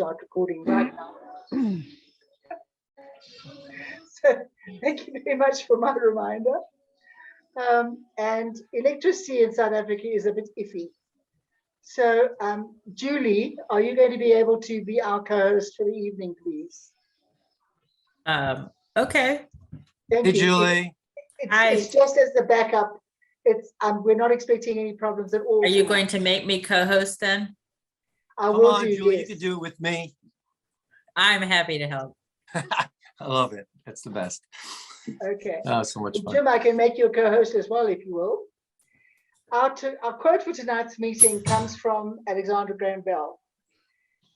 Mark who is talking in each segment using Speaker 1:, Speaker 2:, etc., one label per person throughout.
Speaker 1: start recording right now. So thank you very much for my reminder. And electricity in South Africa is a bit iffy. So Julie, are you going to be able to be our co-host for the evening, please?
Speaker 2: Okay.
Speaker 1: Thank
Speaker 3: Hey,
Speaker 1: you.
Speaker 3: Julie.
Speaker 1: It's just as the backup. It's we're not expecting any problems at all.
Speaker 2: Are you going to make me co-host then?
Speaker 1: I
Speaker 3: Come
Speaker 1: will
Speaker 3: on,
Speaker 1: do,
Speaker 3: Julie,
Speaker 1: yes.
Speaker 3: you can do it with me.
Speaker 2: I'm happy to help.
Speaker 3: I love it. That's the best.
Speaker 1: Okay.
Speaker 3: Oh, so much fun.
Speaker 1: Jim, I can make you a co-host as well, if you will. Our quote for tonight's meeting comes from Alexander Graham Bell.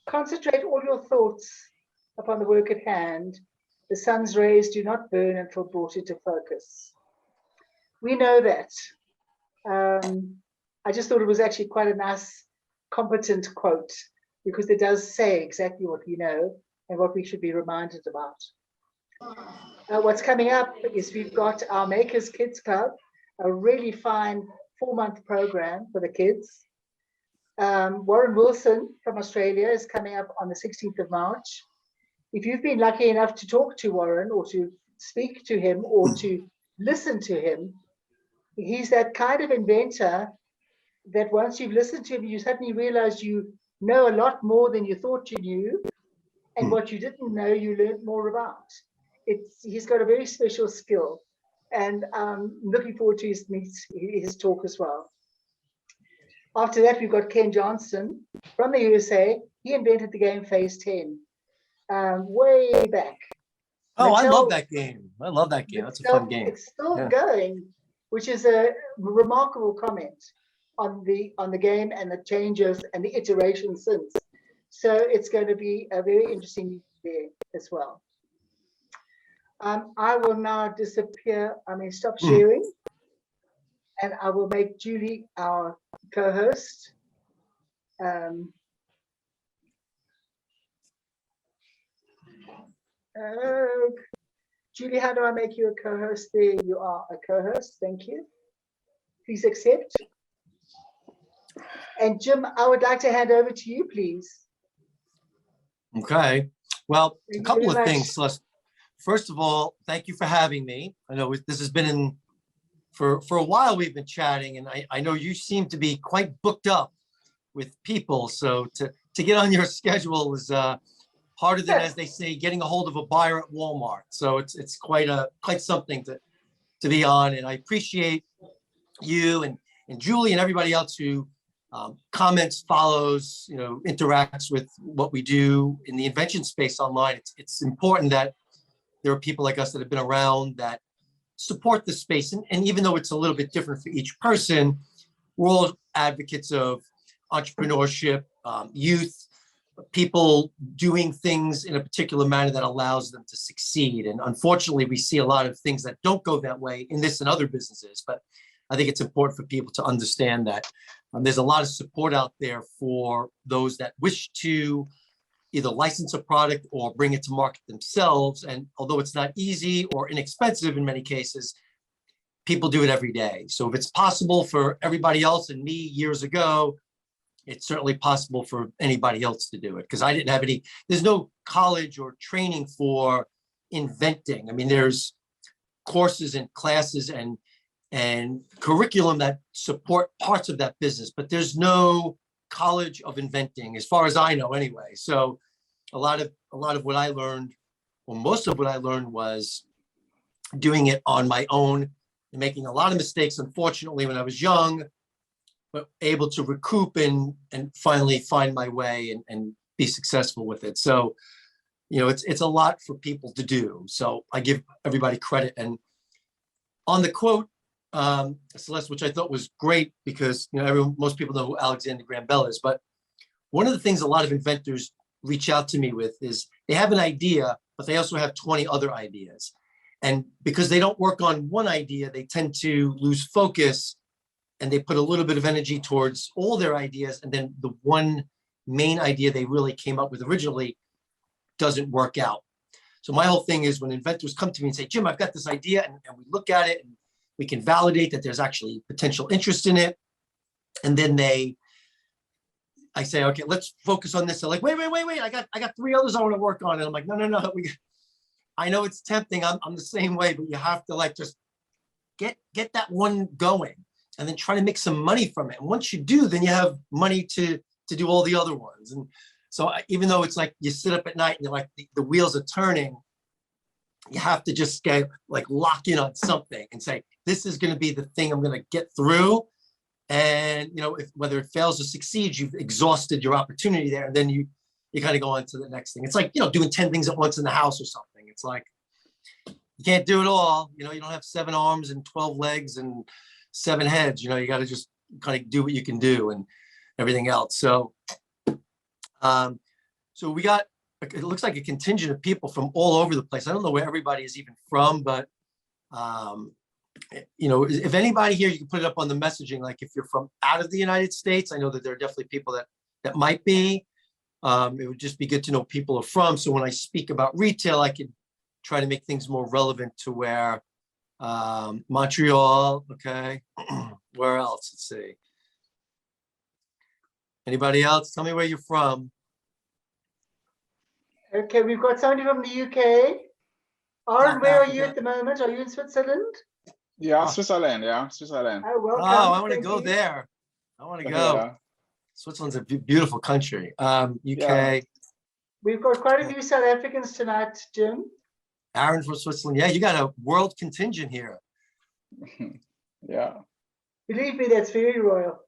Speaker 1: Concentrate all your thoughts upon the work at hand. The sun's rays do not burn until brought into focus. We know that. I just thought it was actually quite a nice, competent quote, because it does say exactly what we know and what we should be reminded about. What's coming up is we've got our Makers Kids Club, a really fine 4-month program for the kids. Warren Wilson from Australia is coming up on the 16th of March. If you've been lucky enough to talk to Warren or to speak to him or to listen to him, he's that kind of inventor that once you've listened to him, you suddenly realize you know a lot more than you thought you knew, and what you didn't know, you learned more about. He's got a very special skill, and I'm looking forward to his talk as well. After that, we've got Ken Johnson from the USA. He invented the game Phase 10 way back.
Speaker 3: Oh, I love that game. I love that game. That's a fun game.
Speaker 1: It's still going, which is a remarkable comment on the game and the changes and the iterations since. So it's going to be a very interesting day as well. I will now stop sharing, and I will make Julie our co-host. Julie, how do I make you a co-host? There you are, a co-host. Thank you. Please accept. And Jim, I would like to hand over to you, please.
Speaker 3: Okay. Well,
Speaker 1: Thank
Speaker 3: a couple
Speaker 1: you
Speaker 3: of
Speaker 1: very
Speaker 3: things, Celeste. First of all, thank you for having me. I know this has been for a while. We've been chatting, and I know you seem to be quite booked up with people. So to get on your schedule is harder than, as they say, getting a hold of a buyer at Walmart. So it's quite something to be on. And I appreciate you and Julie and everybody else who comments, follows, interacts with what we do in the invention space online. It's important that there are people like us that have been around that support the space. And even though it's a little bit different for each person, we're all advocates of entrepreneurship, youth, people doing things in a particular manner that allows them to succeed. And unfortunately, we see a lot of things that don't go that way in this and other businesses. But I think it's important for people to understand that there's a lot of support out there for those that wish to either license a product or bring it to market themselves. And although it's not easy or inexpensive in many cases, people do it every day. So if it's possible for everybody else and me years ago, it's certainly possible for anybody else to do it, because I didn't have there's no college or training for inventing. I mean, there's courses and classes and curriculum that support parts of that business, but there's no college of inventing, as far as I know anyway. So a lot of what I learned, or most of what I learned, was doing it on my own and making a lot of mistakes, unfortunately, when I was young, but able to recoup and finally find my way and be successful with it. So, it's a lot for people to do. So I give everybody credit. And on the quote, Celeste, which I thought was great, because most people know who Alexander Graham Bell is, but one of the things a lot of inventors reach out to me with is they have an idea, but they also have 20 other ideas. And because they don't work on one idea, they tend to lose focus, and they put a little bit of energy towards all their ideas, and then the one main idea they really came up with originally doesn't work out. So my whole thing is, when inventors come to me and say, Jim, I've got this idea, and we look at it and we can validate that there's actually potential interest in it. And then I say, okay, let's focus on this. They're like, wait. I got 3 others I want to work on. And I'm like, no. I know it's tempting. I'm the same way, but you have to like just get that one going and then try to make some money from it. And once you do, then you have money to do all the other ones. And so even though it's like you sit up at night and you're like the wheels are turning, you have to just get like lock in on something and say, this is going to be the thing I'm going to get through. And whether it fails or succeeds, you've exhausted your opportunity there. And then you kind of go on to the next thing. It's like, doing 10 things at once in the house or something. It's like, you can't do it all. You don't have 7 arms and 12 legs and 7 heads. You got to just kind of do what you can do and everything else. So, so we got, it looks like a contingent of people from all over the place. I don't know where everybody is even from, but, if anybody here, you can put it up on the messaging. Like if you're from out of the United States, I know that there are definitely people that might be. It would just be good to know people are from. So when I speak about retail, I could try to make things more relevant to where Montreal, okay. Where else? Let's see. Anybody else? Tell me where you're from.
Speaker 1: Okay, we've got somebody from the UK. Aaron,
Speaker 3: South
Speaker 1: where are you
Speaker 3: Africa.
Speaker 1: at the moment? Are you in Switzerland?
Speaker 4: Yeah, Switzerland. Yeah, Switzerland.
Speaker 1: Oh, welcome.
Speaker 3: Oh, I want to
Speaker 1: Thank
Speaker 3: go
Speaker 1: you.
Speaker 3: there. I want to go.
Speaker 4: Yeah.
Speaker 3: Switzerland's a beautiful country. UK.
Speaker 4: Yeah.
Speaker 1: We've got quite a few South Africans tonight, Jim.
Speaker 3: Aaron from Switzerland. Yeah, you got a world contingent here.
Speaker 4: Yeah.
Speaker 1: Believe me, that's very royal.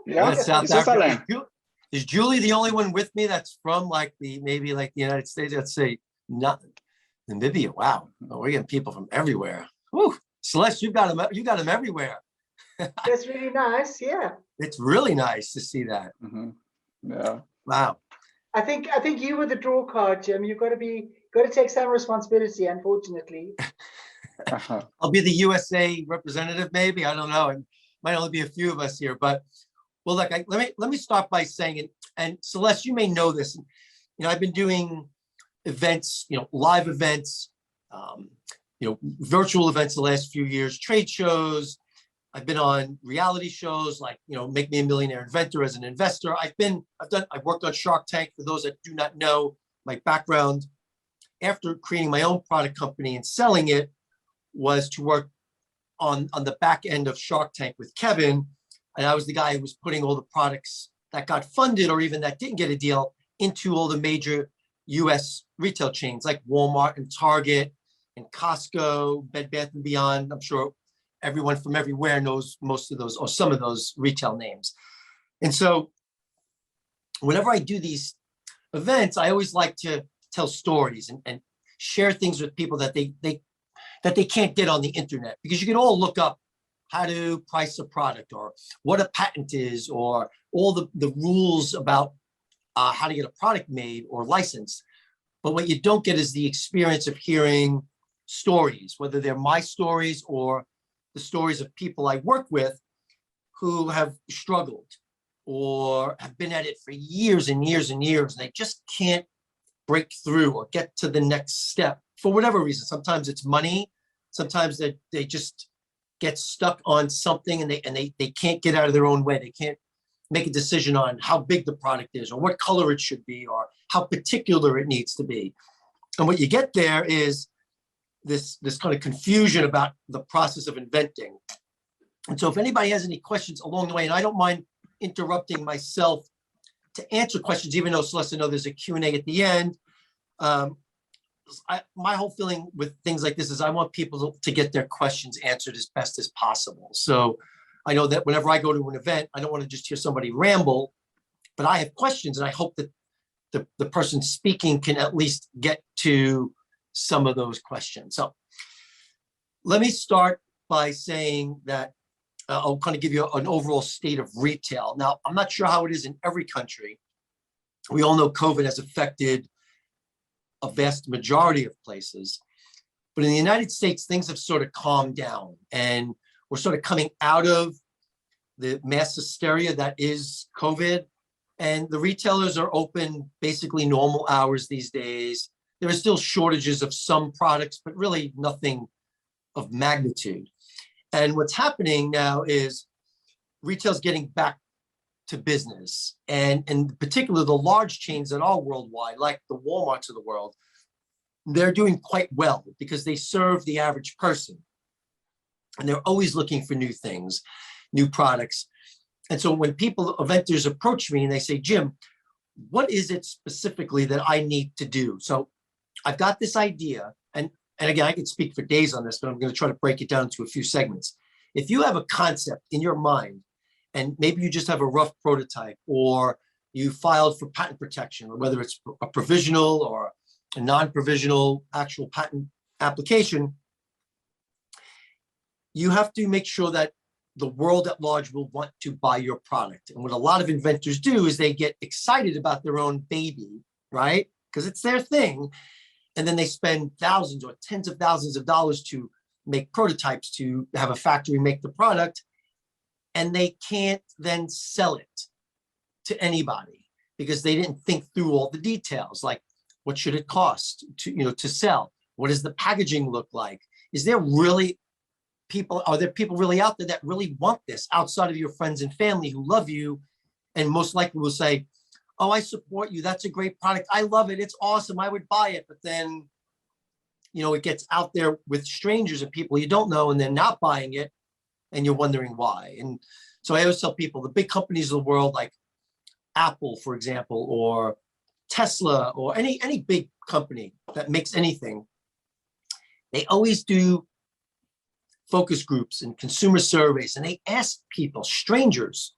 Speaker 4: Yeah.
Speaker 3: That's South
Speaker 4: in
Speaker 3: Africa.
Speaker 4: Switzerland.
Speaker 3: Is Julie the only one with me that's from maybe the United States? Let's say not Namibia. Wow, we're getting people from everywhere. Woo. Celeste, you got them everywhere.
Speaker 1: That's really nice. Yeah.
Speaker 3: It's really nice to see that.
Speaker 4: Yeah.
Speaker 3: Wow.
Speaker 1: I think you were the draw card, Jim. You've got to take some responsibility, unfortunately.
Speaker 3: I'll be the USA representative, maybe. I don't know. It might only be a few of us here, but well, look, let me start by saying it. And Celeste, you may know this. I've been doing events, live events, virtual events the last few years, trade shows. I've been on reality shows like, Make Me a Millionaire Inventor as an investor. I've worked on Shark Tank. For those that do not know my background, after creating my own product company and selling it, was to work on the back end of Shark Tank with Kevin. And I was the guy who was putting all the products that got funded or even that didn't get a deal into all the major US retail chains like Walmart and Target and Costco, Bed Bath & Beyond. I'm sure everyone from everywhere knows most of those or some of those retail names. And so whenever I do these events, I always like to tell stories and share things with people that they can't get on the internet, because you can all look up how to price a product or what a patent is or all the rules about how to get a product made or licensed. But what you don't get is the experience of hearing stories, whether they're my stories or the stories of people I work with who have struggled or have been at it for years and years and years, and they just can't break through or get to the next step for whatever reason. Sometimes it's money. Sometimes they just get stuck on something and they can't get out of their own way. They can't make a decision on how big the product is or what color it should be or how particular it needs to be. And what you get there is this kind of confusion about the process of inventing. And so if anybody has any questions along the way, and I don't mind interrupting myself to answer questions, even though Celeste, I know there's a Q&A at the end. My whole feeling with things like this is I want people to get their questions answered as best as possible. So I know that whenever I go to an event, I don't want to just hear somebody ramble, but I have questions, and I hope that the person speaking can at least get to some of those questions. So let me start by saying that I'll kind of give you an overall state of retail. Now, I'm not sure how it is in every country. We all know COVID has affected a vast majority of places, but in the United States, things have sort of calmed down, and we're sort of coming out of the mass hysteria that is COVID, and the retailers are open basically normal hours these days. There are still shortages of some products, but really nothing of magnitude. And what's happening now is retail's getting back to business, and in particular, the large chains that are worldwide, like the Walmarts of the world, they're doing quite well because they serve the average person. And they're always looking for new things, new products. And so when inventors approach me and they say, Jim, what is it specifically that I need to do? So I've got this idea, and again, I could speak for days on this, but I'm going to try to break it down to a few segments. If you have a concept in your mind, and maybe you just have a rough prototype, or you filed for patent protection, or whether it's a provisional or a non-provisional actual patent application, you have to make sure that the world at large will want to buy your product. And what a lot of inventors do is they get excited about their own baby, right? Because it's their thing. And then they spend thousands or tens of thousands of dollars to make prototypes, to have a factory make the product. And they can't then sell it to anybody because they didn't think through all the details. Like, what should it cost to sell? What does the packaging look like? Is there really are there people really out there that really want this outside of your friends and family who love you and most likely will say, oh, I support you. That's a great product. I love it. It's awesome. I would buy it. But then, it gets out there with strangers and people you don't know, and they're not buying it. And you're wondering why. And so I always tell people the big companies of the world, like Apple, for example, or Tesla, or any big company that makes anything, they always do focus groups and consumer surveys, and they ask people, strangers,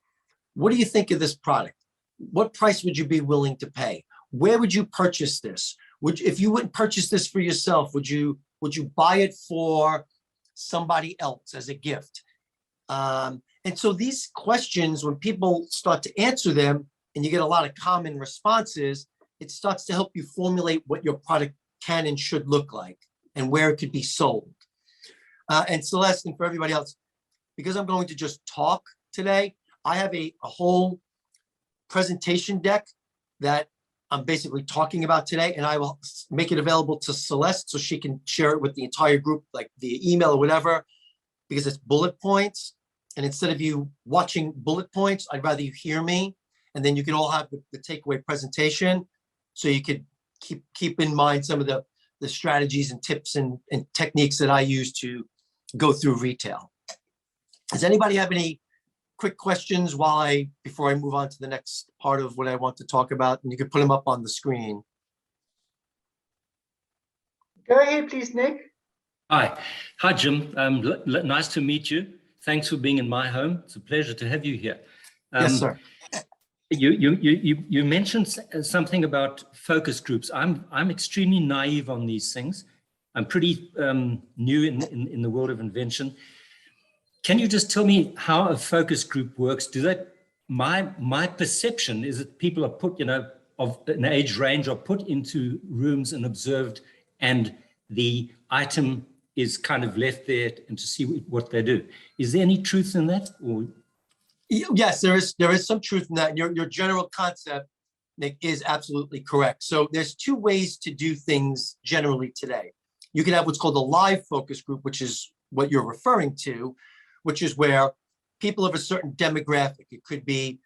Speaker 3: what do you think of this product? What price would you be willing to pay? Where would you purchase this? If you wouldn't purchase this for yourself, would you buy it for somebody else as a gift? And so these questions, when people start to answer them and you get a lot of common responses, it starts to help you formulate what your product can and should look like and where it could be sold. And Celeste, and for everybody else, because I'm going to just talk today, I have a whole presentation deck that I'm basically talking about today, and I will make it available to Celeste so she can share it with the entire group, like via email or whatever, because it's bullet points. And instead of you watching bullet points, I'd rather you hear me, and then you can all have the takeaway presentation, so you could keep in mind some of the strategies and tips and techniques that I use to go through retail. Does anybody have any quick questions before I move on to the next part of what I want to talk about? And you can put them up on the screen.
Speaker 1: Go ahead, please, Nick.
Speaker 5: Hi, Jim. Nice to meet you. Thanks for being in my home. It's a pleasure to have you here.
Speaker 3: Yes, sir.
Speaker 5: You mentioned something about focus groups. I'm extremely naive on these things. I'm pretty new in the world of invention. Can you just tell me how a focus group works? My perception is that people are put, of an age range, are put into rooms and observed, and the item is kind of left there and to see what they do. Is there any truth in that? Or?
Speaker 3: Yes, there is some truth in that. Your general concept, Nick, is absolutely correct. So there's two ways to do things generally today. You can have what's called a live focus group, which is what you're referring to, which is where people of a certain demographic, it could be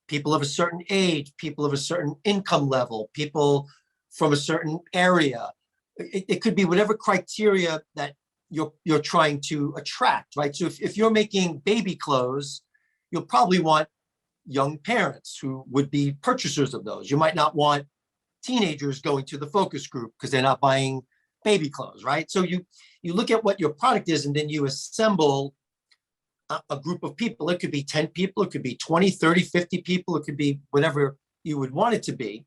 Speaker 3: people of a certain age, people of a certain income level, people from a certain area. It could be whatever criteria that you're trying to attract, right? So if you're making baby clothes, you'll probably want young parents who would be purchasers of those. You might not want teenagers going to the focus group because they're not buying baby clothes, right? So you look at what your product is, and then you assemble a group of people. It could be 10 people, it could be 20, 30, 50 people, it could be whatever you would want it to be.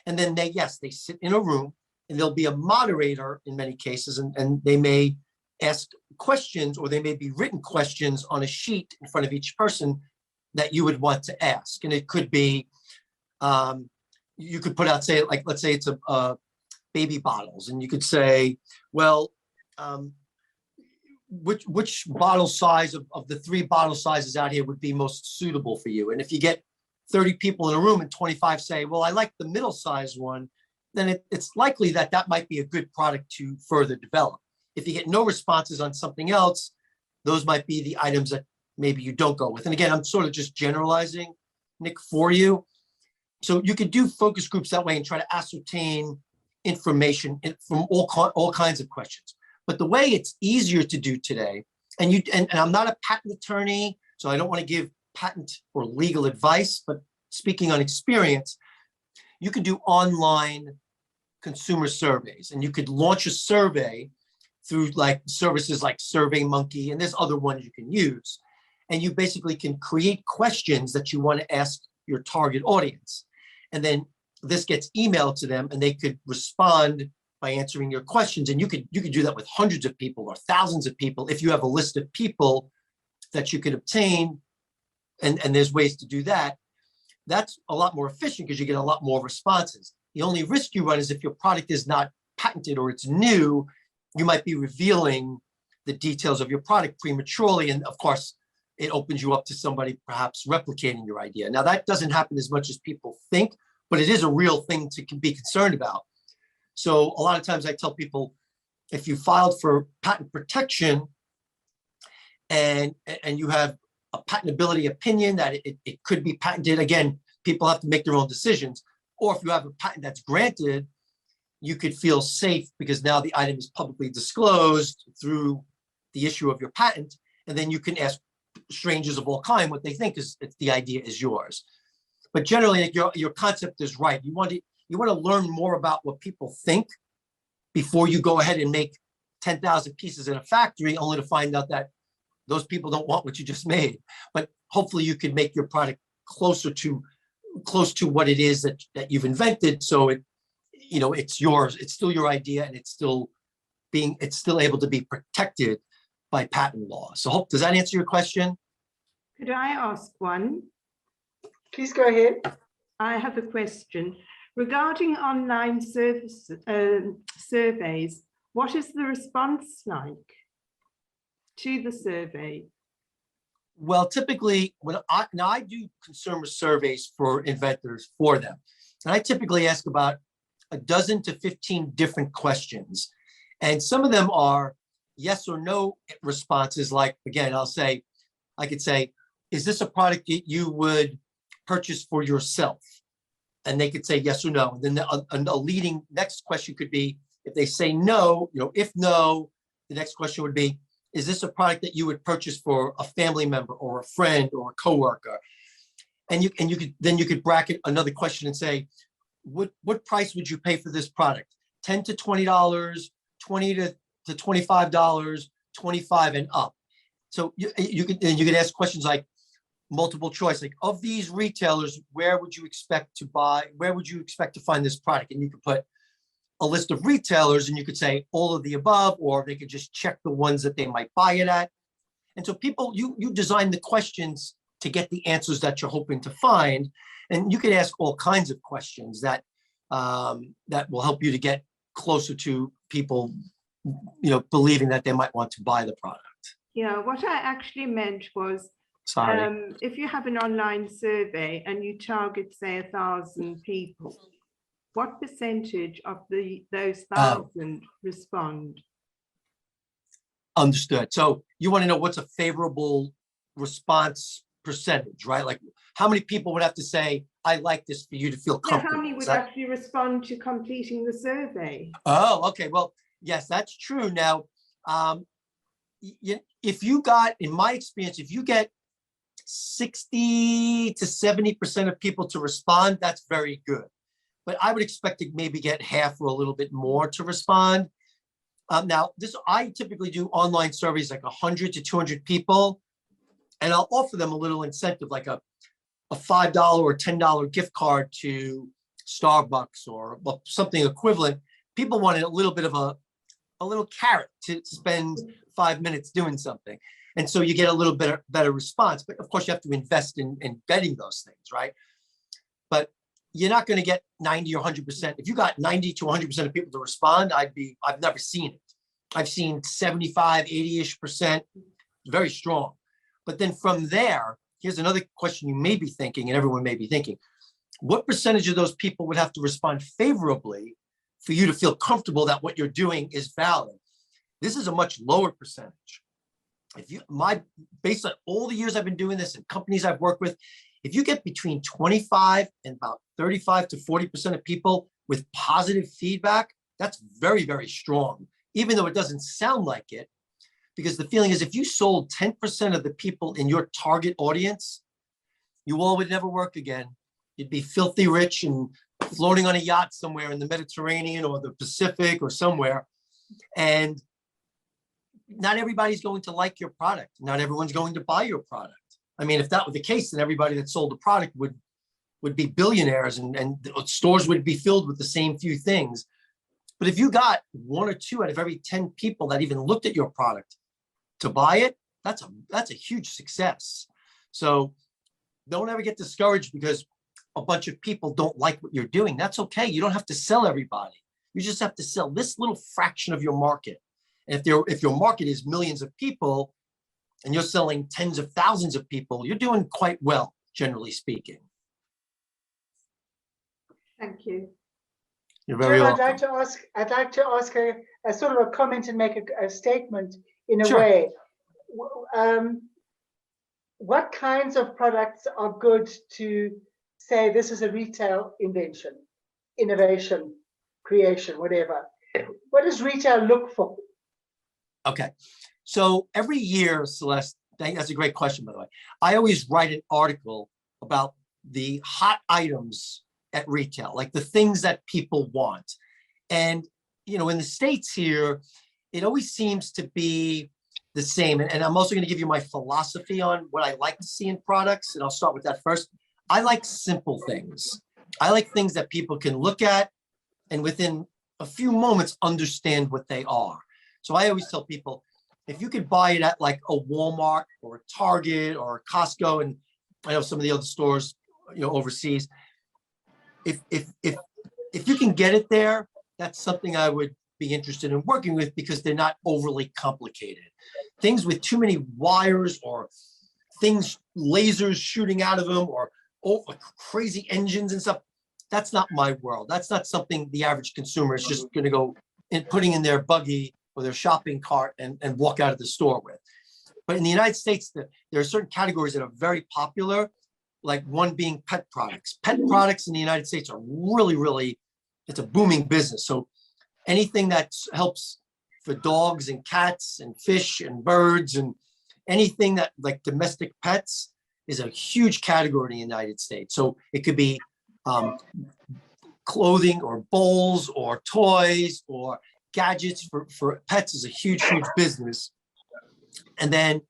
Speaker 3: And then they sit in a room, and there'll be a moderator in many cases, and they may ask questions, or they may be written questions on a sheet in front of each person that you would want to ask. And it could be, you could put out, say, like, let's say it's a baby bottles, and you could say, well, which bottle size of the 3 bottle sizes out here would be most suitable for you? And if you get 30 people in a room and 25 say, well, I like the middle size one, then it's likely that might be a good product to further develop. If you get no responses on something else, those might be the items that maybe you don't go with. And again, I'm sort of just generalizing, Nick, for you. So you could do focus groups that way and try to ascertain information from all kinds of questions. But the way it's easier to do today, and I'm not a patent attorney, so I don't want to give patent or legal advice, but speaking on experience, you could do online consumer surveys, and you could launch a survey through like services like SurveyMonkey, and there's other ones you can use. And you basically can create questions that you want to ask your target audience. And then this gets emailed to them and they could respond by answering your questions. And you could do that with hundreds of people or thousands of people if you have a list of people that you could obtain, and there's ways to do that. That's a lot more efficient because you get a lot more responses. The only risk you run is if your product is not patented or it's new, you might be revealing the details of your product prematurely. And of course, it opens you up to somebody perhaps replicating your idea. Now, that doesn't happen as much as people think, but it is a real thing to be concerned about. So a lot of times I tell people, if you filed for patent protection and you have a patentability opinion that it could be patented, again, people have to make their own decisions. Or if you have a patent that's granted, you could feel safe because now the item is publicly disclosed through the issue of your patent. And then you can ask strangers of all kind what they think is the idea is yours. But generally, your concept is right. You want to learn more about what people think before you go ahead and make 10,000 pieces in a factory, only to find out that those people don't want what you just made. But hopefully you can make your product close to what it is that you've invented. So it's yours, it's still your idea, and it's still able to be protected by patent law. So does that answer your question?
Speaker 6: Could I ask one?
Speaker 1: Please go ahead.
Speaker 6: I have a question regarding online surveys. What is the response like to the survey?
Speaker 3: Well, typically, when I do consumer surveys for inventors for them, and I typically ask about a dozen to 15 different questions. And some of them are yes or no responses. Like, again, I could say, is this a product that you would purchase for yourself? And they could say yes or no. And then a leading next question could be, if they say no, if no, the next question would be, is this a product that you would purchase for a family member or a friend or a coworker? And you could bracket another question and say, what price would you pay for this product? $10 to $20, $20 to $25, 25 and up. So you can ask questions like multiple choice, like of these retailers, where would you expect to find this product? And you could put a list of retailers and you could say all of the above, or they could just check the ones that they might buy it at. And so people, you design the questions to get the answers that you're hoping to find. And you could ask all kinds of questions that will help you to get closer to people, believing that they might want to buy the product.
Speaker 6: Yeah, what I actually meant was,
Speaker 3: Sorry.
Speaker 6: if you have an online survey and you target, say, 1,000 people, what percentage of those 1,000 respond?
Speaker 3: Understood. So you want to know what's a favorable response percentage, right? Like how many people would have to say, I like this for you to feel
Speaker 6: Yeah,
Speaker 3: comfortable?
Speaker 6: how many would actually respond to completing the survey?
Speaker 3: Oh, okay. Well, yes, that's true. Now, if you got, in my experience, if you get 60 to 70% of people to respond, that's very good. But I would expect to maybe get half or a little bit more to respond. Now, I typically do online surveys like 100 to 200 people, and I'll offer them a little incentive, like a $5 or $10 gift card to Starbucks or something equivalent. People wanted a little bit of a little carrot to spend 5 minutes doing something. And so you get a little bit better response. But of course, you have to invest in vetting those things, right? But you're not going to get 90 or 100%. If you got 90 to 100% of people to respond, I've never seen it. I've seen 75, 80-ish%, very strong. But then from there, here's another question you may be thinking, and everyone may be thinking, what percentage of those people would have to respond favorably for you to feel comfortable that what you're doing is valid? This is a much lower percentage. Based on all the years I've been doing this and companies I've worked with, If you get between 25 and about 35 to 40% of people with positive feedback, that's very, very strong, even though it doesn't sound like it. Because the feeling is if you sold 10% of the people in your target audience, you all would never work again. You'd be filthy rich and floating on a yacht somewhere in the Mediterranean or the Pacific or somewhere. And not everybody's going to like your product. Not everyone's going to buy your product. I mean, if that were the case, then everybody that sold the product would be billionaires and stores would be filled with the same few things. But if you got 1 or 2 out of every 10 people that even looked at your product to buy it, that's a huge success. So don't ever get discouraged because a bunch of people don't like what you're doing. That's okay. You don't have to sell everybody. You just have to sell this little fraction of your market. And if your market is millions of people and you're selling tens of thousands of people, you're doing quite well, generally speaking.
Speaker 6: Thank you.
Speaker 3: You're very
Speaker 1: Jill,
Speaker 3: welcome.
Speaker 1: I'd like to ask a sort of a comment and make a statement in a
Speaker 3: Sure.
Speaker 1: way. What kinds of products are good to say this is a retail invention, innovation, creation, whatever? What does retail look for?
Speaker 3: Okay. So every year, Celeste, that's a great question, by the way. I always write an article about the hot items at retail, like the things that people want. And, you know, in the States here, it always seems to be the same. And I'm also going to give you my philosophy on what I like to see in products. And I'll start with that first. I like simple things. I like things that people can look at and within a few moments understand what they are. So I always tell people, if you could buy it at like a Walmart or a Target or a Costco, and I know some of the other stores, you know, overseas, if you can get it there, that's something I would be interested in working with because they're not overly complicated. Things with too many wires or things, lasers shooting out of them or crazy engines and stuff, that's not my world. That's not something the average consumer is just going to go and putting in their buggy or their shopping cart and walk out of the store with. But in the United States, there are certain categories that are very popular, like one being pet products. Pet products in the United States are really, really, it's a booming business. So anything that helps for dogs and cats and fish and birds and anything that like domestic pets is a huge category in the United States. So it could be clothing or bowls or toys or gadgets for pets is a huge, huge business. And then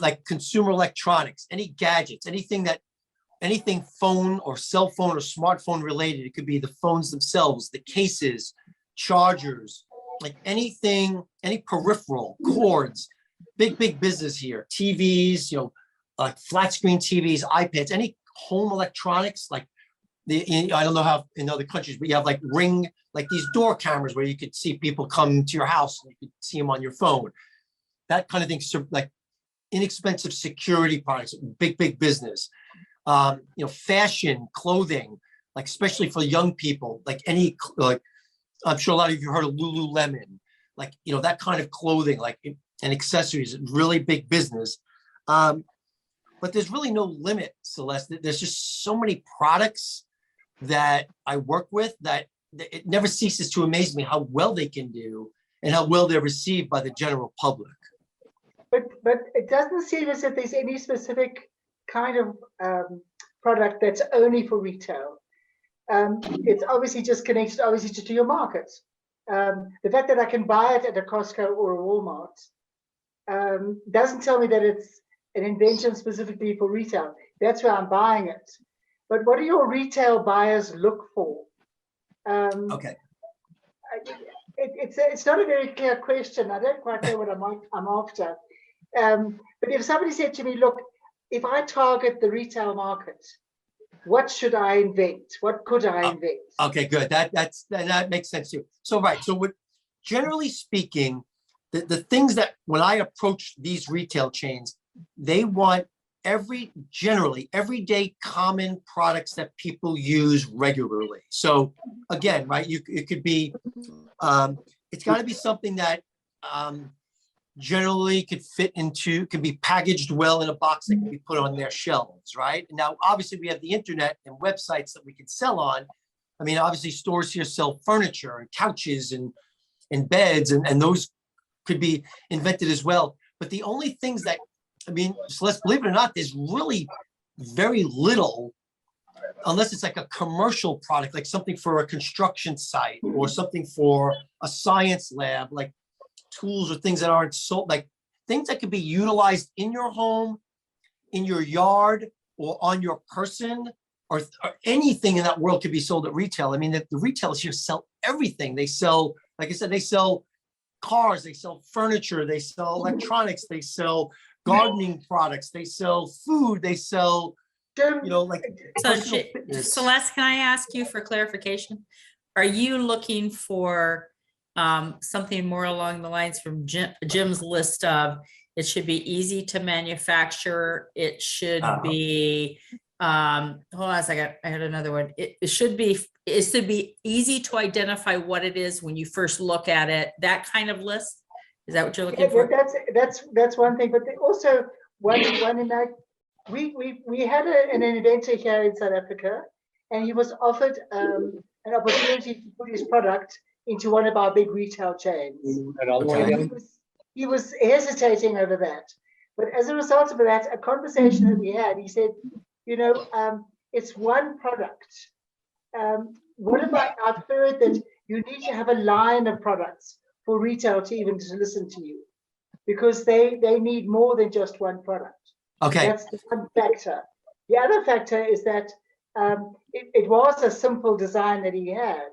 Speaker 3: like consumer electronics, any gadgets, anything phone or cell phone or smartphone related. It could be the phones themselves, the cases, chargers, like anything, any peripheral, cords, big business here. TVs, you know, like flat screen TVs, iPads, any home electronics, like I don't know how in other countries, but you have like Ring, like these door cameras where you could see people come to your house and you could see them on your phone. That kind of thing, like inexpensive security products, big business. You know, fashion, clothing, like especially for young people, like any, like I'm sure a lot of you heard of Lululemon, like, you know, that kind of clothing, like and accessories, really big business. But there's really no limit, Celeste. There's just so many products that I work with that it never ceases to amaze me how well they can do and how well they're received by the general public.
Speaker 1: But it doesn't seem as if there's any specific kind of product that's only for retail. It's obviously just connected, obviously, to your market. The fact that I can buy it at a Costco or a Walmart doesn't tell me that it's an invention specifically for retail. That's where I'm buying it. But what do your retail buyers look for?
Speaker 3: Okay.
Speaker 1: It's not a very clear question. I don't quite know what I'm after. But if somebody said to me, look, if I target the retail market, what should I invent? What could I invent?
Speaker 3: Okay, good. That makes sense too. So, right. So what, generally speaking, the things that when I approach these retail chains, they want generally everyday common products that people use regularly. So again, right, it could be, it's got to be something that generally could be packaged well in a box that can be put on their shelves, right? Now, obviously, we have the internet and websites that we can sell on. I mean, obviously, stores here sell furniture and couches and beds, and those could be invented as well. But the only things that, I mean, Celeste, believe it or not, there's really very little, unless it's like a commercial product, like something for a construction site or something for a science lab, like tools or things that aren't sold, like things that could be utilized in your home, in your yard, or on your person, or anything in that world could be sold at retail. I mean, the retailers here sell everything. They sell, like I said, they sell cars, they sell furniture, they sell electronics, they sell gardening products, they sell food, they sell, you know, like
Speaker 2: So
Speaker 3: personal fitness.
Speaker 2: Celeste, can I ask you for clarification? Are you looking for something more along the lines from Jim's list of, it should be easy to manufacture, it should be, hold on a second, I had another one. It should be easy to identify what it is when you first look at it, that kind of list? Is that what you're looking for?
Speaker 1: That's one thing, but also one in that we had an inventor here in South Africa, and he was offered an opportunity to put his product into one of our big retail chains. And he was hesitating over that. But as a result of that, a conversation that we had, he said, you know, it's one product. What about, I've heard that you need to have a line of products for retail to even to listen to you, because they need more than just one product.
Speaker 3: Okay.
Speaker 1: That's the one factor. The other factor is that it was a simple design that he had.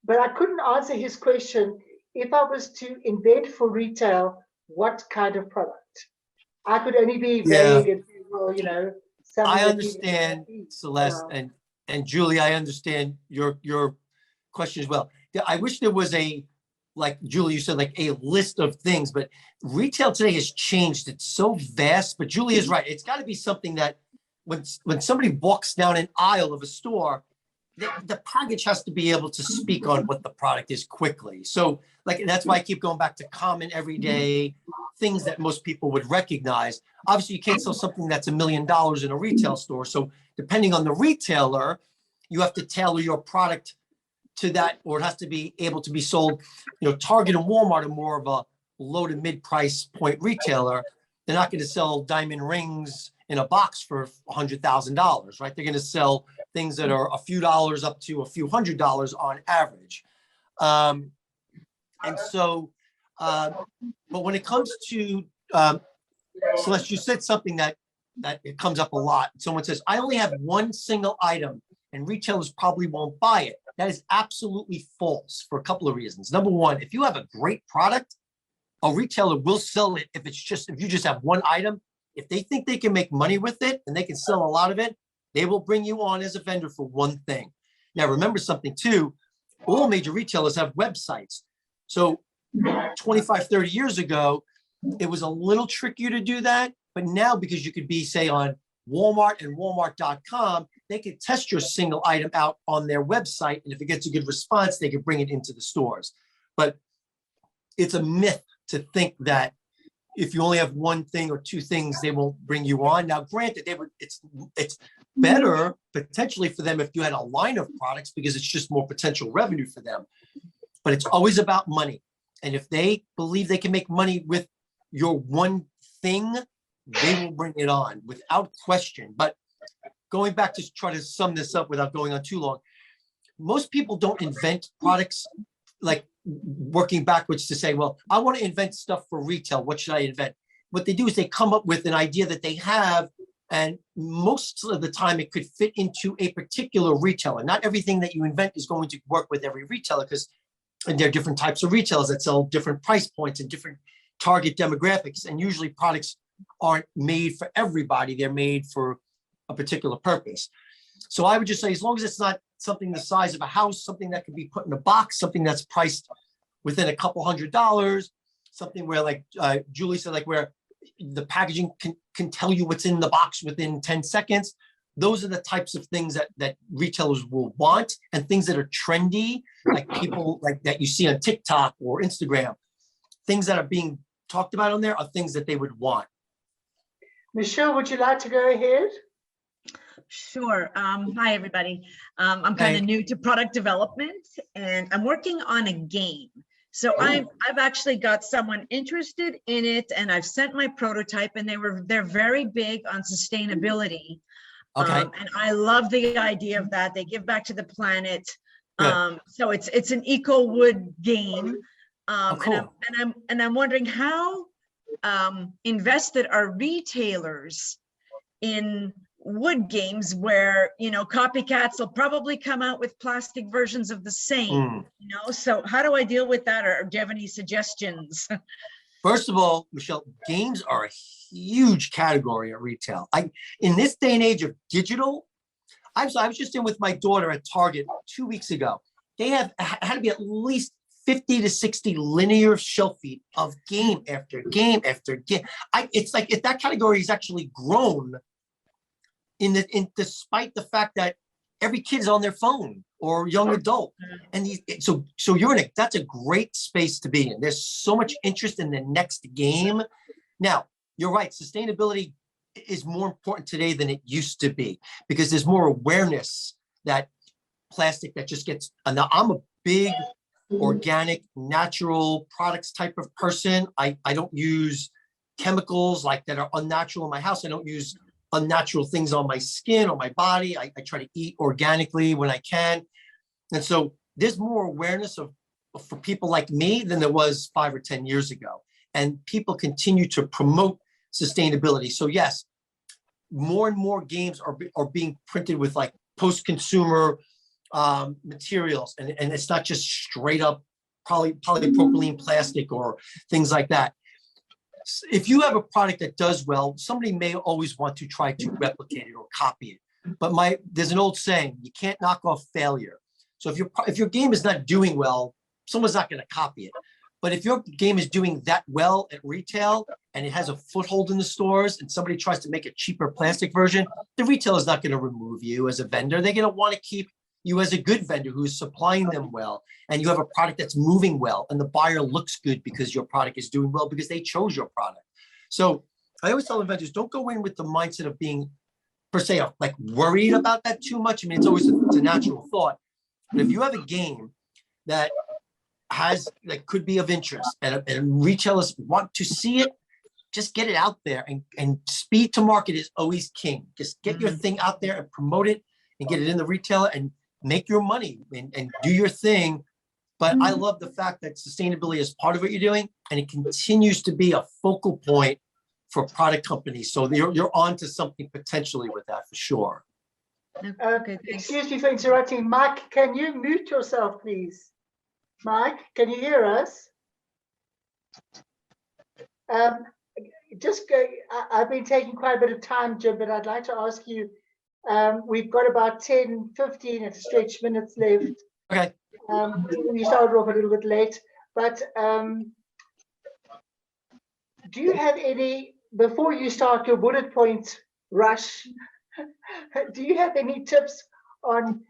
Speaker 1: But I couldn't answer his question. If I was to invent for retail, what kind of product? I could only be vague and say, well, you know,
Speaker 3: I understand, Celeste, and Julie, I understand your question as well. I wish there was like Julie, you said, like a list of things, but retail today has changed. It's so vast, but Julie is right. It's got to be something that when somebody walks down an aisle of a store, the package has to be able to speak on what the product is quickly. So like, that's why I keep going back to common everyday things that most people would recognize. Obviously, you can't sell something that's $1 million in a retail store. So depending on the retailer, you have to tailor your product to that, or it has to be able to be sold. You know, Target and Walmart are more of a low to mid price point retailer. They're not going to sell diamond rings in a box for $100,000, right? They're going to sell things that are a few dollars up to a few $100s on average. And so, but when it comes to, Celeste, you said something that it comes up a lot. Someone says, I only have one single item and retailers probably won't buy it. That is absolutely false for a couple of reasons. Number one, if you have a great product, a retailer will sell it if you just have one item. If they think they can make money with it and they can sell a lot of it, they will bring you on as a vendor for one thing. Now, remember something too, all major retailers have websites. So 25, 30 years ago, it was a little trickier to do that. But now, because you could be, say, on Walmart and Walmart.com, they could test your single item out on their website. And if it gets a good response, they could bring it into the stores. But it's a myth to think that if you only have one thing or two things, they won't bring you on. Now, granted, it's better potentially for them if you had a line of products, because it's just more potential revenue for them. But it's always about money. And if they believe they can make money with your one thing, they will bring it on without question. But going back to try to sum this up without going on too long, most people don't invent products like working backwards to say, well, I want to invent stuff for retail. What should I invent? What they do is they come up with an idea that they have, and most of the time it could fit into a particular retailer. Not everything that you invent is going to work with every retailer, because there are different types of retailers that sell different price points and different target demographics. And usually products aren't made for everybody. They're made for a particular purpose. So I would just say, as long as it's not something the size of a house, something that can be put in a box, something that's priced within a couple $100s, something where, like Julie said, like where the packaging can tell you what's in the box within 10 seconds. Those are the types of things that retailers will want, and things that are trendy, like people like that you see on TikTok or Instagram. things that are being talked about on there are things that they would want.
Speaker 1: Michelle, would you like to go ahead?
Speaker 7: Sure. Hi, everybody. I'm kind of new to product development and I'm working on a game. So I've actually got someone interested in it and I've sent my prototype and they're very big on sustainability.
Speaker 3: Okay.
Speaker 7: And I love the idea of that. They give back to the planet.
Speaker 3: Good.
Speaker 7: So it's an eco wood game.
Speaker 3: Cool.
Speaker 7: And I'm wondering how invested are retailers in wood games where, you know, copycats will probably come out with plastic versions of the same, you know? So how do I deal with that? Or do you have any suggestions?
Speaker 3: First of all, Michelle, games are a huge category at retail. In this day and age of digital, I was just in with my daughter at Target 2 weeks ago. They had to be at least 50 to 60 linear shelf feet of game after game after game. It's like if that category has actually grown despite the fact that every kid is on their phone or young adult. And so that's a great space to be in. There's so much interest in the next game. Now, you're right, sustainability is more important today than it used to be because there's more awareness that plastic that just gets, now I'm a big organic, natural products type of person. I don't use chemicals like that are unnatural in my house. I don't use unnatural things on my skin or my body. I try to eat organically when I can. And so there's more awareness for people like me than there was 5 or 10 years ago. And people continue to promote sustainability. So yes, more and more games are being printed with like post-consumer materials. And it's not just straight up polypropylene plastic or things like that. If you have a product that does well, somebody may always want to try to replicate it or copy it. But there's an old saying, you can't knock off failure. So if your game is not doing well, someone's not going to copy it. But if your game is doing that well at retail and it has a foothold in the stores and somebody tries to make a cheaper plastic version, the retailer is not going to remove you as a vendor. They're going to want to keep you as a good vendor who's supplying them well, and you have a product that's moving well, and the buyer looks good because your product is doing well because they chose your product. So I always tell inventors, don't go in with the mindset of being, per se, like worried about that too much. I mean, it's a natural thought. But if you have a game that could be of interest and retailers want to see it, just get it out there, and speed to market is always king. Just get your thing out there and promote it and get it in the retailer and make your money and do your thing. But I love the fact that sustainability is part of what you're doing, and it continues to be a focal point for product companies. So you're on to something potentially with that for sure.
Speaker 7: Okay,
Speaker 1: Excuse me for interrupting. Mike, can you mute yourself, please? Mike, can you hear us? I've been taking quite a bit of time, Jim, but I'd like to ask you, we've got about 10, 15 at stretch minutes left.
Speaker 3: Okay.
Speaker 1: We started off a little bit late, but do you have any, before you start your bullet point rush, do you have any tips on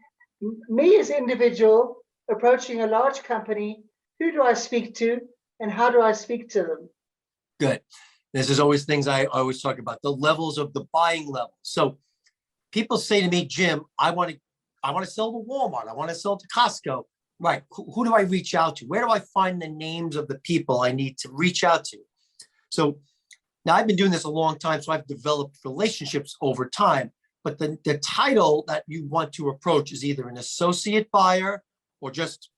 Speaker 1: me as individual approaching a large company? Who do I speak to and how do I speak to them?
Speaker 3: Good. This is always things I always talk about, the levels of the buying level. So people say to me, Jim, I want to sell to Walmart. I want to sell to Costco. Right. Who do I reach out to? Where do I find the names of the people I need to reach out to? So now I've been doing this a long time, so I've developed relationships over time. But the title that you want to approach is either an associate buyer or just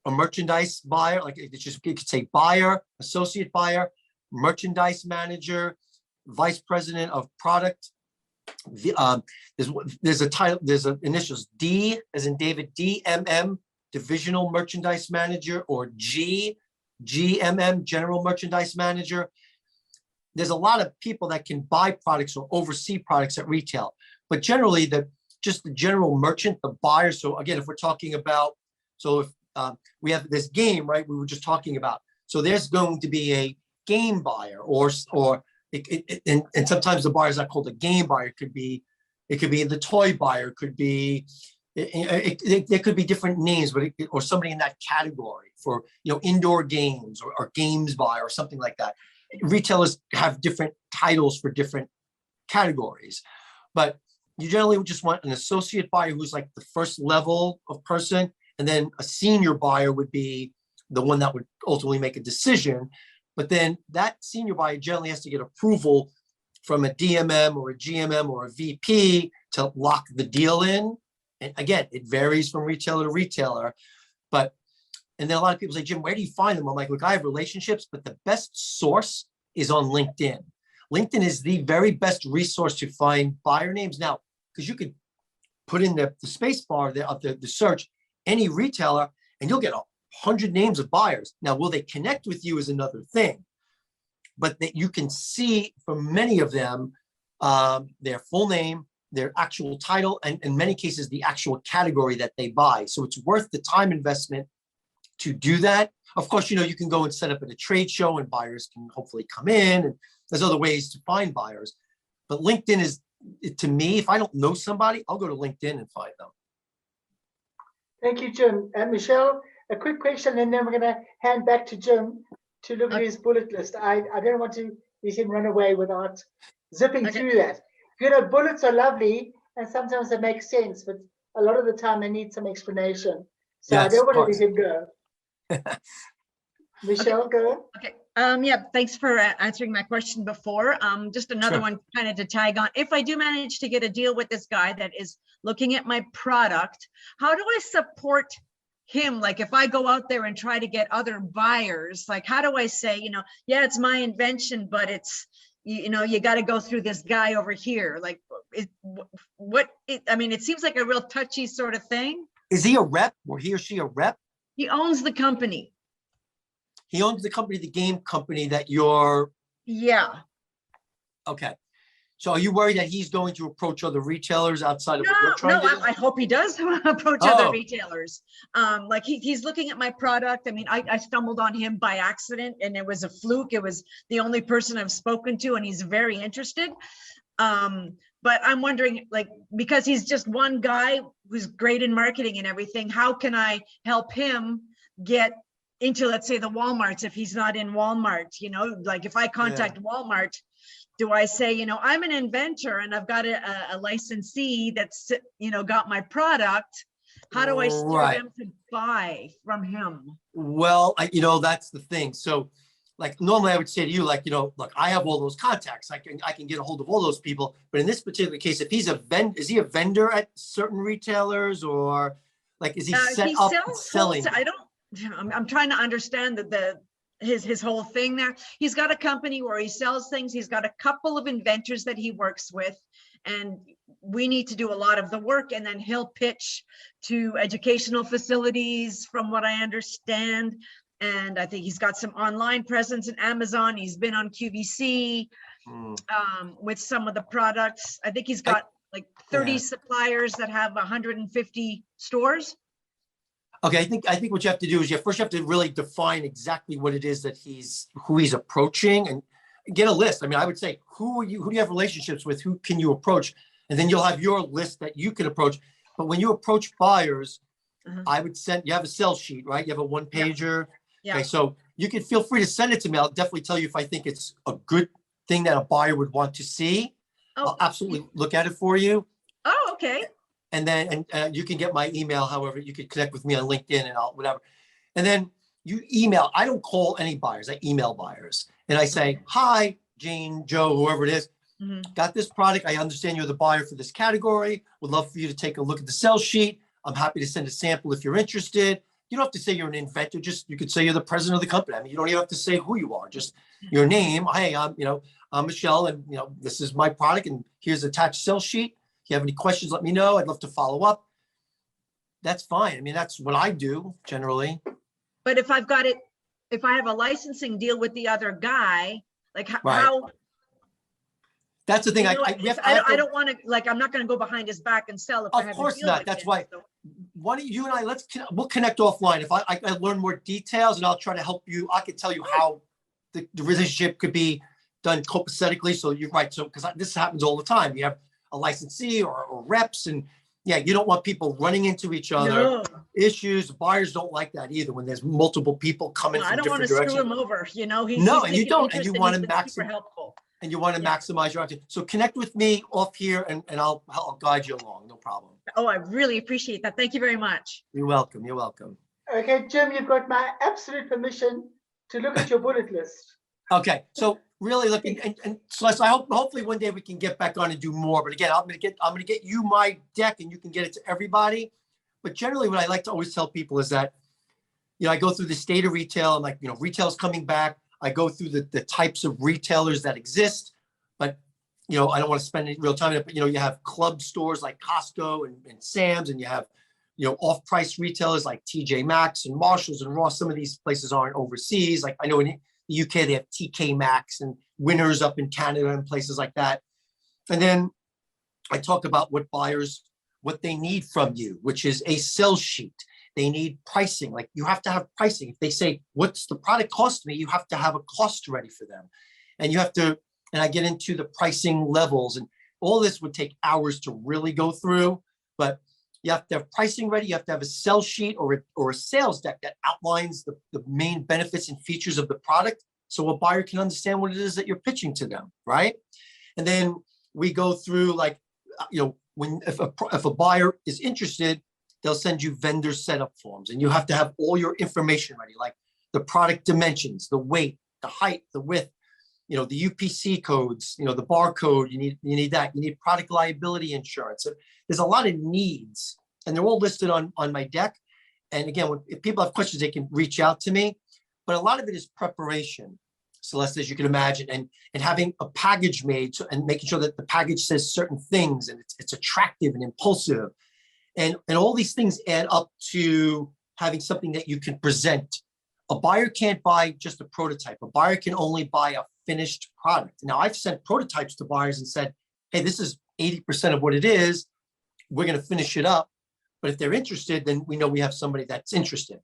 Speaker 3: a merchandise buyer. Like you could say buyer, associate buyer, merchandise manager, vice president of product. There's a title, there's an initials D as in David, DMM, divisional merchandise manager, or GMM, general merchandise manager. There's a lot of people that can buy products or oversee products at retail, but generally just the general merchant, the buyer. So again, if we're talking about, so if we have this game, right, we were just talking about, so there's going to be a game buyer and sometimes the buyer is not called a game buyer. It could be the toy buyer, could be There could be different names, but or somebody in that category for, indoor games or games buy or something like that. Retailers have different titles for different categories, but you generally would just want an associate buyer who's like the first level of person, and then a senior buyer would be the one that would ultimately make a decision. But then that senior buyer generally has to get approval from a DMM or a GMM or a VP to lock the deal in. And again, it varies from retailer to retailer. And then a lot of people say, Jim, where do you find them? I'm like, look, I have relationships, but the best source is on LinkedIn. LinkedIn is the very best resource to find buyer names now, because you could put in the space bar there of the search, any retailer, and you'll get 100 names of buyers. Now, will they connect with you is another thing, but that you can see from many of them, their full name, their actual title, and in many cases, the actual category that they buy. So it's worth the time investment to do that. Of course, you can go and set up at a trade show and buyers can hopefully come in, and there's other ways to find buyers. But LinkedIn is, to me, if I don't know somebody, I'll go to LinkedIn and find them.
Speaker 1: Thank you, Jim. And Michelle, a quick question, and then we're going to hand back to Jim to look at his bullet list. I don't want to let him run away without zipping through that. Bullets are lovely, and sometimes they make sense, but a lot of the time they need some explanation. So
Speaker 3: Yes,
Speaker 1: I don't want
Speaker 3: of
Speaker 1: to let him go. Michelle, go.
Speaker 7: Okay. Yeah, thanks for answering my question before. Just another
Speaker 3: Sure.
Speaker 7: one kind of to tag on. If I do manage to get a deal with this guy that is looking at my product, how do I support him? Like if I go out there and try to get other buyers, like how do I say, yeah, it's my invention, but it's, you got to go through this guy over here. Like it seems like a real touchy sort of thing.
Speaker 3: Is he a rep, or he or she a rep?
Speaker 7: He owns the company.
Speaker 3: He owns the company, the game company that you're,
Speaker 7: Yeah.
Speaker 3: okay. So are you worried that he's going to approach other retailers outside of what you're
Speaker 7: No,
Speaker 3: trying to do?
Speaker 7: I hope he does approach other retailers. Like he's looking at my product. I mean, I stumbled on him by accident, and it was a fluke. It was the only person I've spoken to, and he's very interested. But I'm wondering, like, because he's just one guy who's great in marketing and everything, how can I help him get into, let's say, the Walmarts if he's not in Walmart? Like if I contact Walmart, do I say, I'm an inventor and I've got a licensee that's, got my product. How do I steer them to buy from him?
Speaker 3: Well, that's the thing. So like normally I would say to you, like, look, I have all those contacts. I can get a hold of all those people. But in this particular case, if he's is he a vendor at certain retailers, or like, is he set up selling?
Speaker 7: I'm trying to understand his whole thing there. He's got a company where he sells things. He's got a couple of inventors that he works with, and we need to do a lot of the work, and then he'll pitch to educational facilities from what I understand. And I think he's got some online presence in Amazon. He's been on QVC with some of the products. I think he's got like 30 suppliers that have 150 stores.
Speaker 3: Okay, I think what you have to do is you have to really define exactly what it is that who he's approaching, and get a list. I mean, I would say, who do you have relationships with? Who can you approach? And then you'll have your list that you can approach. But when you approach buyers, I would you have a sell sheet, right? You have a one pager.
Speaker 7: Yeah.
Speaker 3: Okay, so you can feel free to send it to me. I'll definitely tell you if I think it's a good thing that a buyer would want to see. I'll absolutely look at it for you.
Speaker 7: Oh, okay.
Speaker 3: And then you can get my email. However, you can connect with me on LinkedIn and whatever. And then you email. I don't call any buyers. I email buyers. And I say, hi, Jane, Joe, whoever it is. Got this product. I understand you're the buyer for this category. Would love for you to take a look at the sell sheet. I'm happy to send a sample if you're interested. You don't have to say you're an inventor. Just, you could say you're the president of the company. I mean, you don't even have to say who you are. Just your name. Hey, I'm Michelle, and this is my product, and here's attached sell sheet. If you have any questions, let me know. I'd love to follow up. That's fine. I mean, that's what I do generally.
Speaker 7: But if I have a licensing deal with the other guy, like how?
Speaker 3: That's the thing. I
Speaker 7: don't want to, like, I'm not going to go behind his back and sell.
Speaker 3: Of course not. That's why. Why don't you and I, we'll connect offline. If I learn more details, and I'll try to help you. I can tell you how the relationship could be done copacetically. So you're right. So, because this happens all the time. You have a licensee or reps, and Yeah, you don't want people running into each other.
Speaker 7: No,
Speaker 3: Issues, buyers don't like that either when there's multiple people coming
Speaker 7: I
Speaker 3: from
Speaker 7: don't want to
Speaker 3: different
Speaker 7: screw
Speaker 3: directions.
Speaker 7: him over, you know, he's.
Speaker 3: No,
Speaker 7: he's
Speaker 3: and you
Speaker 7: taken
Speaker 3: don't, and
Speaker 7: interest
Speaker 3: you
Speaker 7: and
Speaker 3: want
Speaker 7: he's
Speaker 3: to
Speaker 7: been super
Speaker 3: maximize,
Speaker 7: helpful.
Speaker 3: and you want to
Speaker 7: Yeah.
Speaker 3: maximize your opportunity. So connect with me off here and I'll guide you along, no problem.
Speaker 7: Oh, I really appreciate that. Thank you very much.
Speaker 3: You're welcome, you're welcome.
Speaker 1: Okay, Jim, you've got my absolute permission to look at your bullet list.
Speaker 3: Okay, so really looking, and Celeste, I hope, hopefully one day we can get back on and do more, but again, I'm gonna get you my deck and you can get it to everybody. But generally what I like to always tell people is that, you know, I go through the state of retail, I'm like, you know, retail's coming back. I go through the types of retailers that exist, but, you know, I don't want to spend any real time on it, but, you know, you have club stores like Costco and Sam's, and you have, you know, off-price retailers like TJ Maxx and Marshalls and Ross. Some of these places aren't overseas. Like I know in the UK, they have TK Maxx and Winners up in Canada and places like that. And then I talk about what they need from you, which is a sell sheet. They need pricing. Like you have to have pricing. If they say, what's the product cost me? You have to have a cost ready for them. And you have to, and I get into the pricing levels, and all this would take hours to really go through, but you have to have pricing ready. You have to have a sell sheet or a sales deck that outlines the main benefits and features of the product, so a buyer can understand what it is that you're pitching to them, right? And then we go through, like, you know, if a buyer is interested, they'll send you vendor setup forms, and you have to have all your information ready, like the product dimensions, the weight, the height, the width, you know, the UPC codes, you know, the barcode, you need that. You need product liability insurance. So there's a lot of needs, and they're all listed on my deck. And again, if people have questions, they can reach out to me, but a lot of it is preparation, Celeste, as you can imagine, and having a package made, and making sure that the package says certain things, and it's attractive and impulsive. And all these things add up to having something that you can present. A buyer can't buy just a prototype. A buyer can only buy a finished product. Now, I've sent prototypes to buyers and said, hey, this is 80% of what it is. We're going to finish it up. But if they're interested, then we know we have somebody that's interested.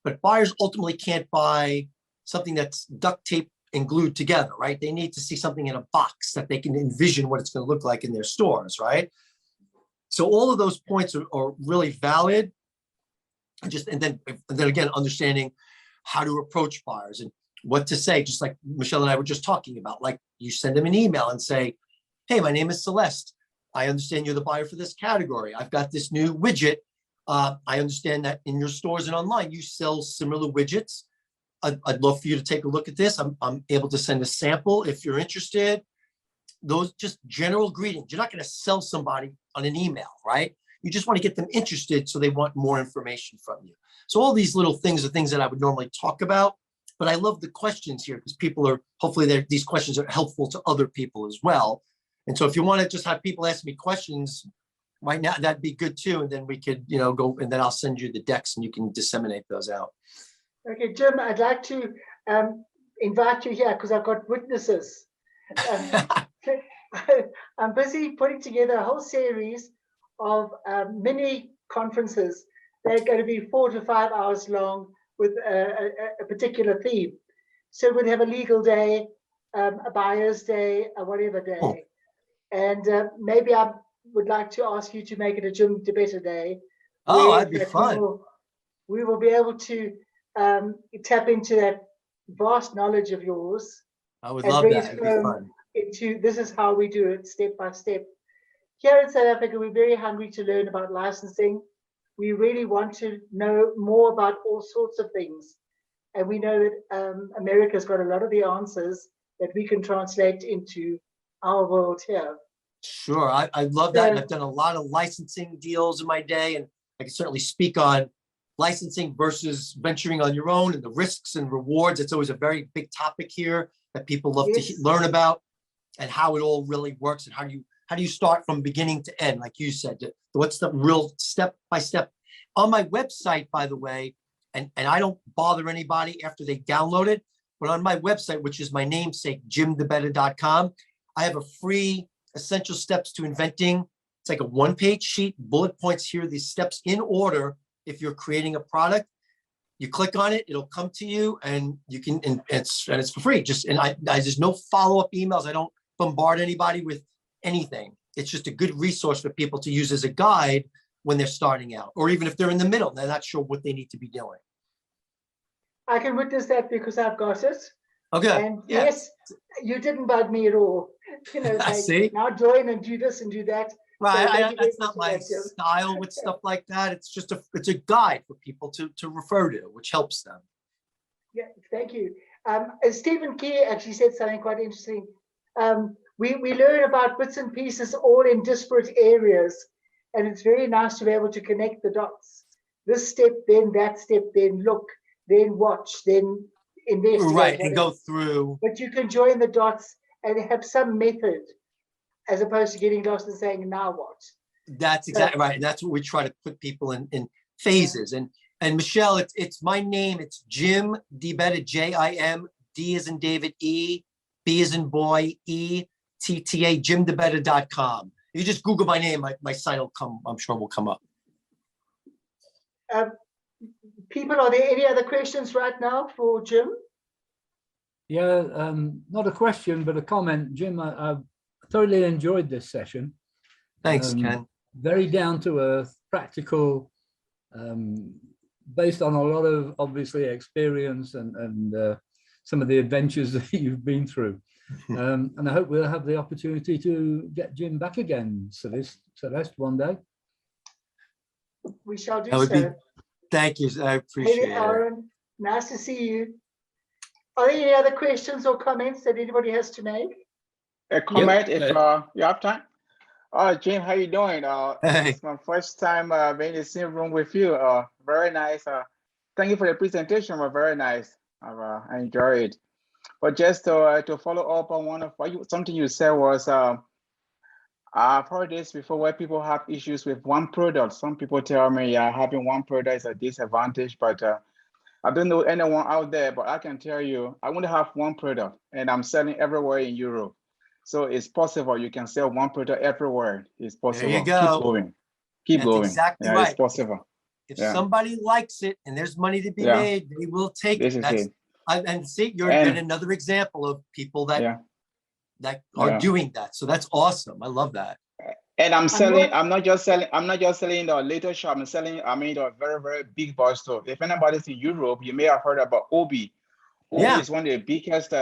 Speaker 3: But buyers ultimately can't buy something that's duct tape and glued together, right? They need to see something in a box that they can envision what it's going to look like in their stores, right? So all of those points are really valid. And then again, understanding how to approach buyers and what to say, just like Michelle and I were just talking about. Like, you send them an email and say, hey, my name is Celeste. I understand you're the buyer for this category. I've got this new widget. I understand that in your stores and online, you sell similar widgets. I'd love for you to take a look at this. I'm able to send a sample if you're interested. Those just general greetings. You're not going to sell somebody on an email, right? You just want to get them interested, so they want more information from you. So all these little things are things that I would normally talk about, but I love the questions here because people are, hopefully these questions are helpful to other people as well. And so if you want to just have people ask me questions right now, that'd be good too. And then we could, you know, go, and then I'll send you the decks and you can disseminate those out.
Speaker 1: Okay, Jim, I'd like to invite you here because I've got witnesses. I'm busy putting together a whole series of mini conferences. They're going to be 4 to 5 hours long with a particular theme. So we'll have a legal day, a buyer's day, a whatever day.
Speaker 3: Oh.
Speaker 1: And maybe I would like to ask you to make it a Jim Betta day.
Speaker 3: Oh,
Speaker 1: where
Speaker 3: that'd be
Speaker 1: that
Speaker 3: fun.
Speaker 1: We will be able to tap into that vast knowledge of yours.
Speaker 3: I would
Speaker 1: and
Speaker 3: love
Speaker 1: bring
Speaker 3: that.
Speaker 1: it
Speaker 3: It'd be
Speaker 1: home
Speaker 3: fun.
Speaker 1: into this is how we do it step by step. Here in South Africa, we're very hungry to learn about licensing. We really want to know more about all sorts of things. And we know that America's got a lot of the answers that we can translate into our world here.
Speaker 3: Sure, I love that. And
Speaker 1: Yeah.
Speaker 3: I've done a lot of licensing deals in my day, and I can certainly speak on licensing versus venturing on your own and the risks and rewards. It's always a very big topic here that people love to
Speaker 1: Yes.
Speaker 3: learn about, and how it all really works, and how do you start from beginning to end, like you said. What's the real step by step? On my website, by the way, and I don't bother anybody after they download it, but on my website, which is my namesake, jimdebetta.com, I have a free essential steps to inventing. It's like a one-page sheet, bullet points here, these steps in order. If you're creating a product, you click on it, it'll come to you, and you can, and it's for free. There's no follow-up emails. I don't bombard anybody with anything. it's just a good resource for people to use as a guide when they're starting out, or even if they're in the middle, they're not sure what they need to be doing.
Speaker 1: I can witness that because I've got it.
Speaker 3: Okay.
Speaker 1: And
Speaker 3: Yeah.
Speaker 1: yes, you didn't bug me at all. You know,
Speaker 3: I
Speaker 1: say,
Speaker 3: see.
Speaker 1: now join and do this and do that.
Speaker 3: Right.
Speaker 1: So thank you very
Speaker 3: That's
Speaker 1: much
Speaker 3: not
Speaker 1: for
Speaker 3: my
Speaker 1: that, Jim.
Speaker 3: style with stuff like that. It's just it's a guide for people to refer to, which helps them.
Speaker 1: Yeah, thank you. Stephen Key actually said something quite interesting. We learn about bits and pieces all in disparate areas, and it's very nice to be able to connect the dots. This step, then that step, then look, then watch, then investigate.
Speaker 3: Right, and
Speaker 1: whatever.
Speaker 3: go through.
Speaker 1: But you can join the dots and have some method, as opposed to getting lost and saying, now what?
Speaker 3: That's exactly right. And that's what we try to put people in phases. And Michelle, it's my name. It's Jim D Betta, Jim, D as in David, E, B as in boy, ETTA, jimdebetta.com. You just Google my name, my site will come, I'm sure will come up.
Speaker 1: People, are there any other questions right now for Jim?
Speaker 8: Yeah, not a question, but a comment. Jim, I thoroughly enjoyed this session.
Speaker 3: Thanks, Ken.
Speaker 8: Very down to earth, practical, based on a lot of obviously experience and some of the adventures that you've been through. And I hope we'll have the opportunity to get Jim back again, Celeste, one day.
Speaker 1: We shall do
Speaker 3: That would be,
Speaker 1: so.
Speaker 3: thank you. I appreciate
Speaker 1: Hey,
Speaker 3: it.
Speaker 1: Aaron, nice to see you. Are there any other questions or comments that anybody has to make?
Speaker 4: A comment if you have time. Jim, how you doing?
Speaker 3: Hey.
Speaker 4: It's my first time being in the same room with you. Very nice. Thank you for the presentation. Was very nice. I enjoyed it. But just to follow up on one of something you said was, I've heard this before where people have issues with one product. Some people tell me, yeah, having one product is a disadvantage, but I don't know anyone out there, but I can tell you, I only have one product and I'm selling everywhere in Europe. So it's possible you can sell one product everywhere. It's possible.
Speaker 3: There you go.
Speaker 4: Keep going. Keep
Speaker 3: That's
Speaker 4: going.
Speaker 3: exactly
Speaker 4: Yeah,
Speaker 3: right.
Speaker 4: it's possible.
Speaker 3: If
Speaker 4: Yeah.
Speaker 3: somebody likes it and there's money to be
Speaker 4: Yeah.
Speaker 3: made, they will take
Speaker 4: This
Speaker 3: it.
Speaker 4: is
Speaker 3: That's
Speaker 4: it.
Speaker 3: and see, you're
Speaker 4: And-
Speaker 3: another example of people that
Speaker 4: Yeah.
Speaker 3: that are
Speaker 4: Yeah.
Speaker 3: doing that. So that's awesome. I love that.
Speaker 4: And I'm selling,
Speaker 1: not-
Speaker 4: I'm not just selling the little shop, I'm selling, the very, very big box store. If anybody's in Europe, you may have heard about Obi. Obi
Speaker 3: Yeah.
Speaker 4: is one of the biggest,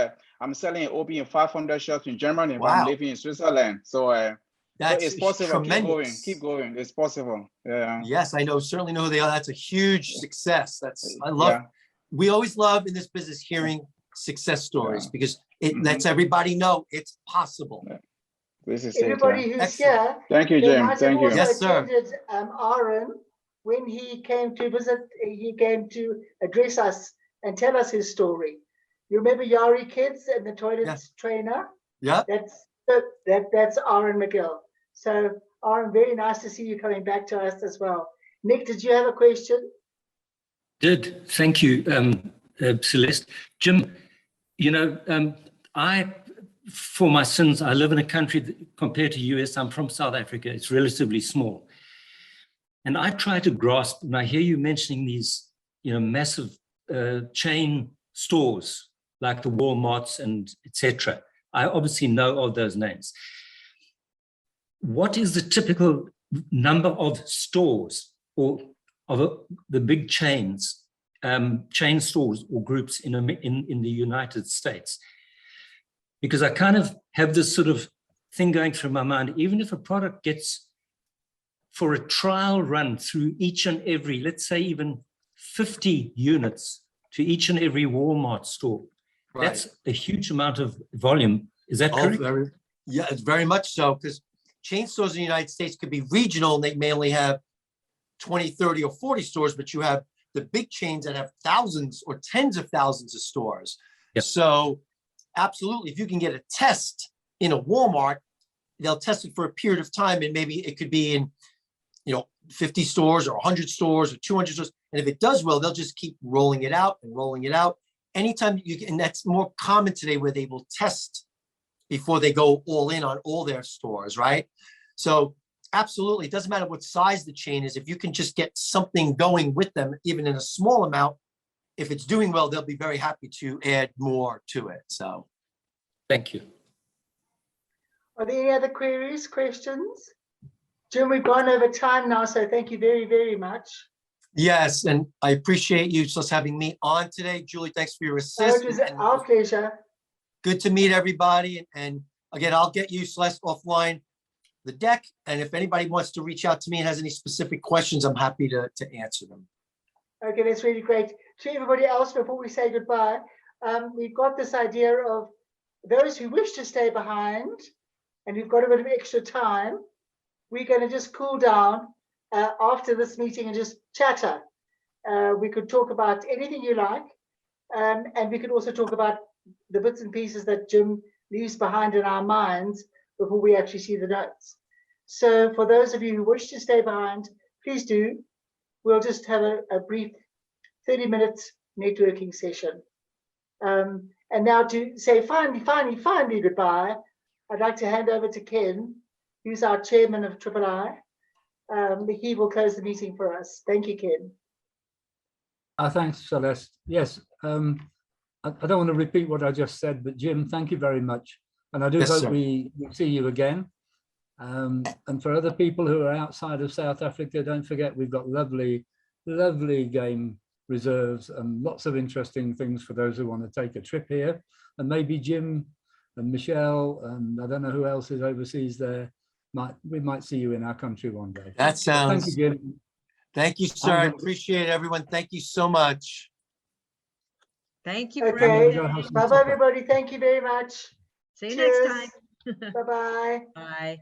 Speaker 4: I'm selling Obi in 500 shops in Germany, but I'm
Speaker 3: Wow.
Speaker 4: living in Switzerland. So, so
Speaker 3: That's
Speaker 4: it's possible,
Speaker 3: tremendous.
Speaker 4: keep going, it's possible. Yeah.
Speaker 3: Yes, I know, certainly know who they are. That's a huge success. I love,
Speaker 4: Yeah.
Speaker 3: we always love in this business hearing success stories
Speaker 4: Yeah.
Speaker 3: because it
Speaker 4: Mhm.
Speaker 3: lets everybody know it's possible.
Speaker 4: Yeah. This is
Speaker 1: Everybody
Speaker 4: it.
Speaker 1: who's
Speaker 3: Excellent.
Speaker 1: here,
Speaker 4: Thank you,
Speaker 1: they
Speaker 4: Jim.
Speaker 1: might have
Speaker 4: Thank you.
Speaker 1: also
Speaker 3: Yes, sir.
Speaker 1: attended Aaron when he came to visit, he came to address us and tell us his story. You remember Yari Kids and the toilet
Speaker 3: Yeah.
Speaker 1: trainer?
Speaker 3: Yeah.
Speaker 1: That's Aaron McGill. So Aaron, very nice to see you coming back to us as well. Nick, did you have a question?
Speaker 5: Did. Thank you, Celeste. Jim, for my sins, I live in a country that, compared to US, I'm from South Africa. It's relatively small. And I try to grasp, and I hear you mentioning these, massive chain stores like the Walmarts and etc. I obviously know of those names. What is the typical number of stores or of the big chains, chain stores or groups in the United States? Because I kind of have this sort of thing going through my mind, even if a product gets for a trial run through each and every, let's say even 50 units to each and every Walmart store,
Speaker 3: Right.
Speaker 5: that's a huge amount of volume. Is that
Speaker 3: Oh,
Speaker 5: correct?
Speaker 3: yeah, it's very much so, because chain stores in the United States could be regional and they may only have 20, 30, or 40 stores, but you have the big chains that have thousands or tens of thousands of stores.
Speaker 5: Yep.
Speaker 3: So absolutely, if you can get a test in a Walmart, they'll test it for a period of time, and maybe it could be in 50 stores or 100 stores or 200 stores. And if it does well, they'll just keep rolling it out and rolling it out. Anytime you can, and that's more common today where they will test before they go all in on all their stores, right? So absolutely, it doesn't matter what size the chain is. If you can just get something going with them, even in a small amount, if it's doing well, they'll be very happy to add more to it. So
Speaker 5: Thank you.
Speaker 1: Are there any other queries, questions? Jim, we've gone over time now, so thank you very, very much.
Speaker 3: Yes, and I appreciate you just having me on today. Julie, thanks for your
Speaker 1: Oh, it
Speaker 3: assist.
Speaker 1: was
Speaker 3: and
Speaker 1: our pleasure.
Speaker 3: good to meet everybody. And again, I'll get you, Celeste, offline the deck. And if anybody wants to reach out to me and has any specific questions, I'm happy to answer them.
Speaker 1: Okay, that's really great. To everybody else, before we say goodbye, we've got this idea of those who wish to stay behind and who've got a bit of extra time, we're going to just cool down after this meeting and just chatter. We could talk about anything you like, and we could also talk about the bits and pieces that Jim leaves behind in our minds before we actually see the notes. So for those of you who wish to stay behind, please do. We'll just have a brief 30-minute networking session. And now to say finally goodbye, I'd like to hand over to Ken, who's our chairman of III. He will close the meeting for us. Thank you, Ken.
Speaker 8: Thanks, Celeste. Yes, I don't want to repeat what I just said, but Jim, thank you very much. And I do hope we see you again. And for other people who are outside of South Africa, don't forget we've got lovely, lovely game reserves and lots of interesting things for those who want to take a trip here. And maybe Jim and Michelle and I don't know who else is overseas there. We might see you in our country one day.
Speaker 3: That sounds.
Speaker 8: Thank you, Jim.
Speaker 3: Thank you, sir. I appreciate it, everyone. Thank you so much.
Speaker 7: Thank you. For
Speaker 1: Okay,
Speaker 7: everything.
Speaker 1: bye-bye, everybody. Thank you very much.
Speaker 7: See you
Speaker 1: Cheers.
Speaker 7: next time.
Speaker 1: Bye-bye.
Speaker 7: Bye.